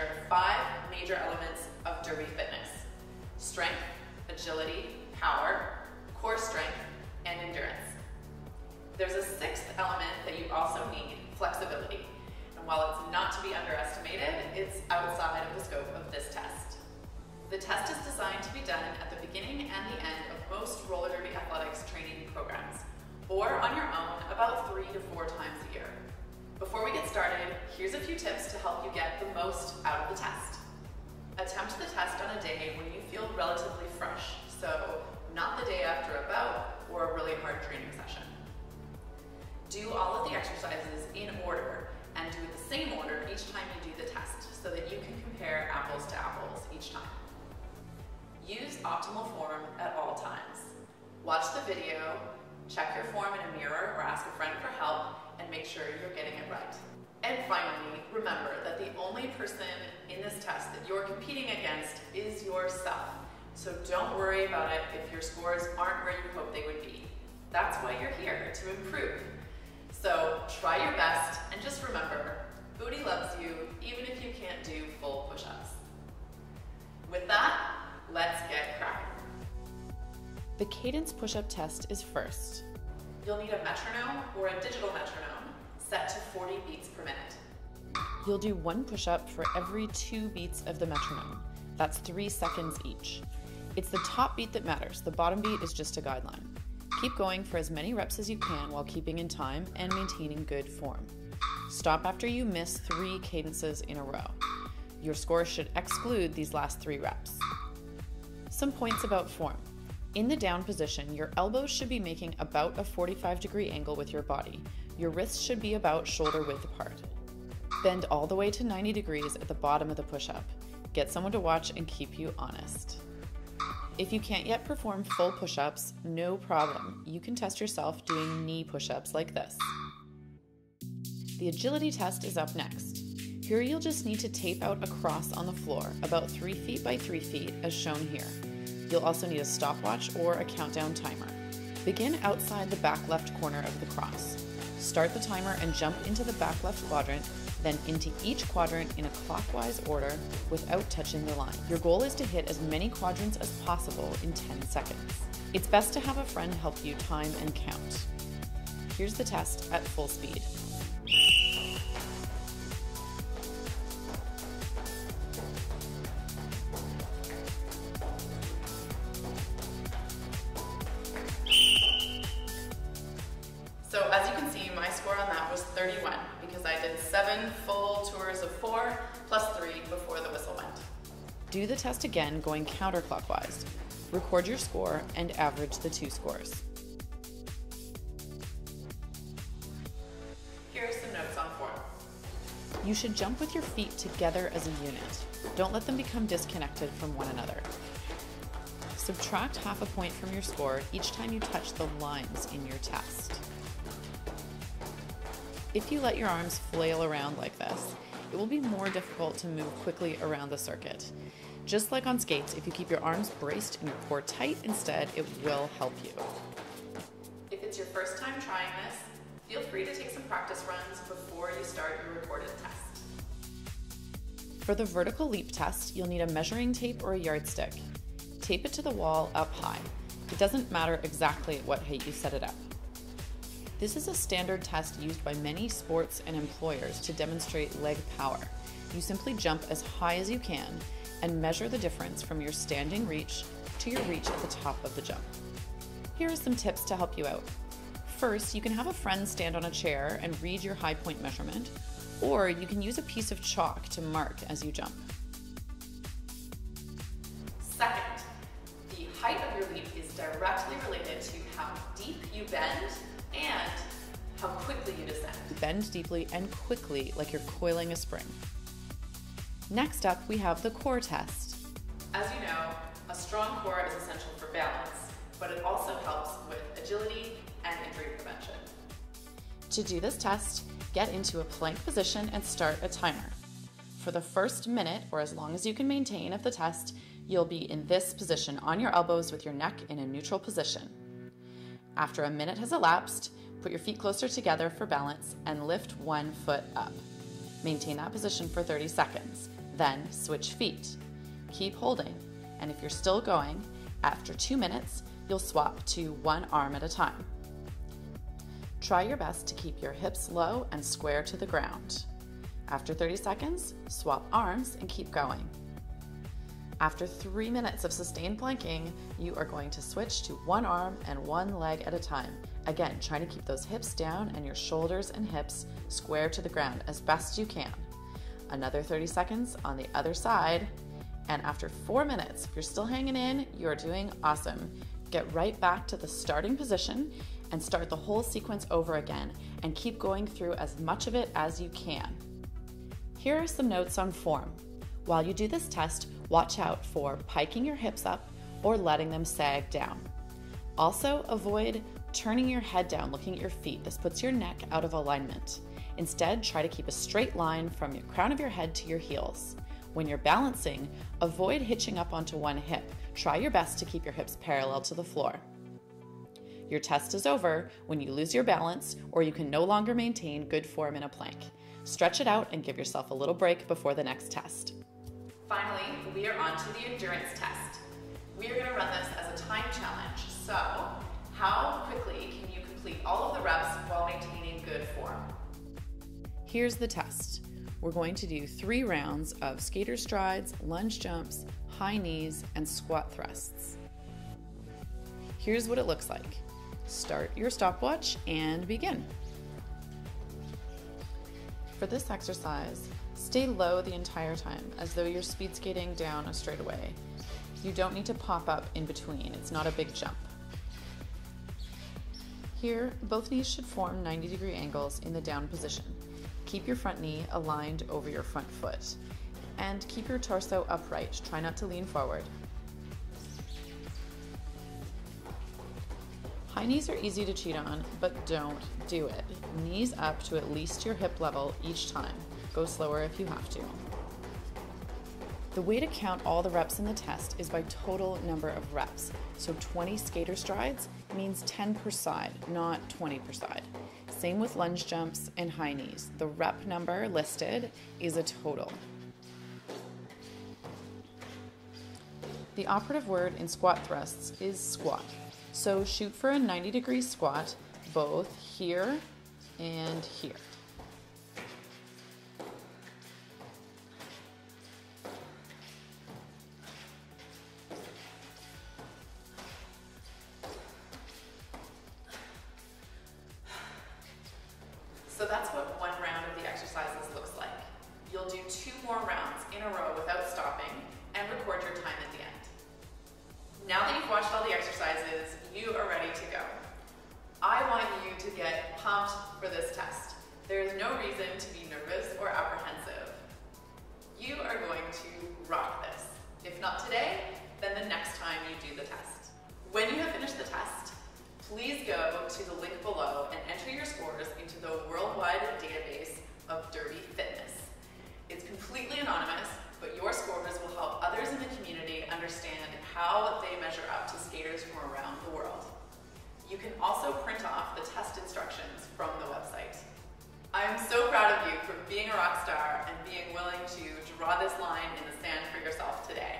are 5 major elements of derby fitness: strength, agility, power, core strength, and endurance. There's a 6th element that you also need: flexibility. And while it's not to be underestimated, it's outside of the scope of this test. The test is designed to be done at the beginning and the end of most roller derby athletics training programs, or on your own about 3 to 4 times a year. Before we get started, here's a few tips to help you get the most out of the test. Attempt the test on a day when you feel relatively fresh, so not the day after a bout or a really hard training session. Do all of the exercises in order and do the same order each time you do the test so that you can compare apples to apples each time. Use optimal form at all times. Watch the video, check your form in a mirror or ask a friend for help, and make sure you're getting it right. And finally, remember that the only person in this test that you're competing against is yourself. So don't worry about it if your scores aren't where you hope they would be. That's why you're here, to improve. So try your best, and just remember, Booty loves you even if you can't do full push-ups. With that, let's get cracking. The cadence push-up test is first. You'll need a metronome or a digital metronome set to 40 beats per minute. You'll do 1 push-up for every 2 beats of the metronome. That's 3 seconds each. It's the top beat that matters. The bottom beat is just a guideline. Keep going for as many reps as you can while keeping in time and maintaining good form. Stop after you miss 3 cadences in a row. Your score should exclude these last 3 reps. Some points about form. In the down position, your elbows should be making about a 45-degree angle with your body. Your wrists should be about shoulder width apart. Bend all the way to 90 degrees at the bottom of the push-up. Get someone to watch and keep you honest. If you can't yet perform full push-ups, no problem. You can test yourself doing knee push-ups like this. The agility test is up next. Here you'll just need to tape out a cross on the floor, about 3 feet by 3 feet, as shown here. You'll also need a stopwatch or a countdown timer. Begin outside the back left corner of the cross. Start the timer and jump into the back left quadrant, then into each quadrant in a clockwise order without touching the line. Your goal is to hit as many quadrants as possible in 10 seconds. It's best to have a friend help you time and count. Here's the test at full speed. So as you can see, my score on that was 31 because I did 7 full tours of 4 plus 3 before the whistle went. Do the test again going counterclockwise. Record your score and average the 2 scores. Here are some notes on form. You should jump with your feet together as a unit. Don't let them become disconnected from one another. Subtract half a point from your score each time you touch the lines in your test. If you let your arms flail around like this, it will be more difficult to move quickly around the circuit. Just like on skates, if you keep your arms braced and your core tight instead, it will help you. If it's your first time trying this, feel free to take some practice runs before you start your recorded test. For the vertical leap test, you'll need a measuring tape or a yardstick. Tape it to the wall up high. It doesn't matter exactly at what height you set it up. This is a standard test used by many sports and employers to demonstrate leg power. You simply jump as high as you can and measure the difference from your standing reach to your reach at the top of the jump. Here are some tips to help you out. First, you can have a friend stand on a chair and read your high point measurement, or you can use a piece of chalk to mark as you jump. Second, the height of your leap is directly related to how deep you bend and how quickly you descend. Bend deeply and quickly like you're coiling a spring. Next up, we have the core test. As you know, a strong core is essential for balance, but it also helps with agility and injury prevention. To do this test, get into a plank position and start a timer. For the first minute, or as long as you can maintain of the test, you'll be in this position on your elbows with your neck in a neutral position. After a minute has elapsed, put your feet closer together for balance and lift one foot up. Maintain that position for 30 seconds. Then switch feet. Keep holding, and if you're still going, after 2 minutes, you'll swap to one arm at a time. Try your best to keep your hips low and square to the ground. After 30 seconds, swap arms and keep going. After 3 minutes of sustained planking, you are going to switch to one arm and one leg at a time. Again, trying to keep those hips down and your shoulders and hips square to the ground as best you can. Another 30 seconds on the other side, and after 4 minutes, if you're still hanging in, you're doing awesome. Get right back to the starting position and start the whole sequence over again, and keep going through as much of it as you can. Here are some notes on form. While you do this test, watch out for piking your hips up or letting them sag down. Also, avoid turning your head down, looking at your feet. This puts your neck out of alignment. Instead, try to keep a straight line from your crown of your head to your heels. When you're balancing, avoid hitching up onto one hip. Try your best to keep your hips parallel to the floor. Your test is over when you lose your balance or you can no longer maintain good form in a plank. Stretch it out and give yourself a little break before the next test. Finally, we are on to the endurance test. We are going to run this as a time challenge. So, how quickly can you complete all of the reps while maintaining good form? Here's the test. We're going to do 3 rounds of skater strides, lunge jumps, high knees, and squat thrusts. Here's what it looks like. Start your stopwatch and begin. For this exercise, stay low the entire time, as though you're speed skating down a straightaway. You don't need to pop up in between, it's not a big jump. Here, both knees should form 90-degree angles in the down position. Keep your front knee aligned over your front foot, and keep your torso upright. Try not to lean forward. High knees are easy to cheat on, but don't do it. Knees up to at least your hip level each time. Go slower if you have to. The way to count all the reps in the test is by total number of reps. So 20 skater strides means 10 per side, not 20 per side. Same with lunge jumps and high knees. The rep number listed is a total. The operative word in squat thrusts is squat. So shoot for a 90-degree squat, both here and here. So that's what one round of the exercises looks like. You'll do 2 more rounds in a row without stopping and record your time at the end. Now that you've watched all the exercises, you are ready to go. I want you to get pumped for this test. There is no reason to be nervous or apprehensive. You are going to rock this. If not today, then the next time you do the test. When you have finished the test, please go to the link below and enter your scores into the worldwide database of Derby Fitness. It's completely anonymous, but your scores will help others in the community understand how they measure up to skaters from around the world. You can also print off the test instructions from the website. I am so proud of you for being a rock star and being willing to draw this line in the sand for yourself today.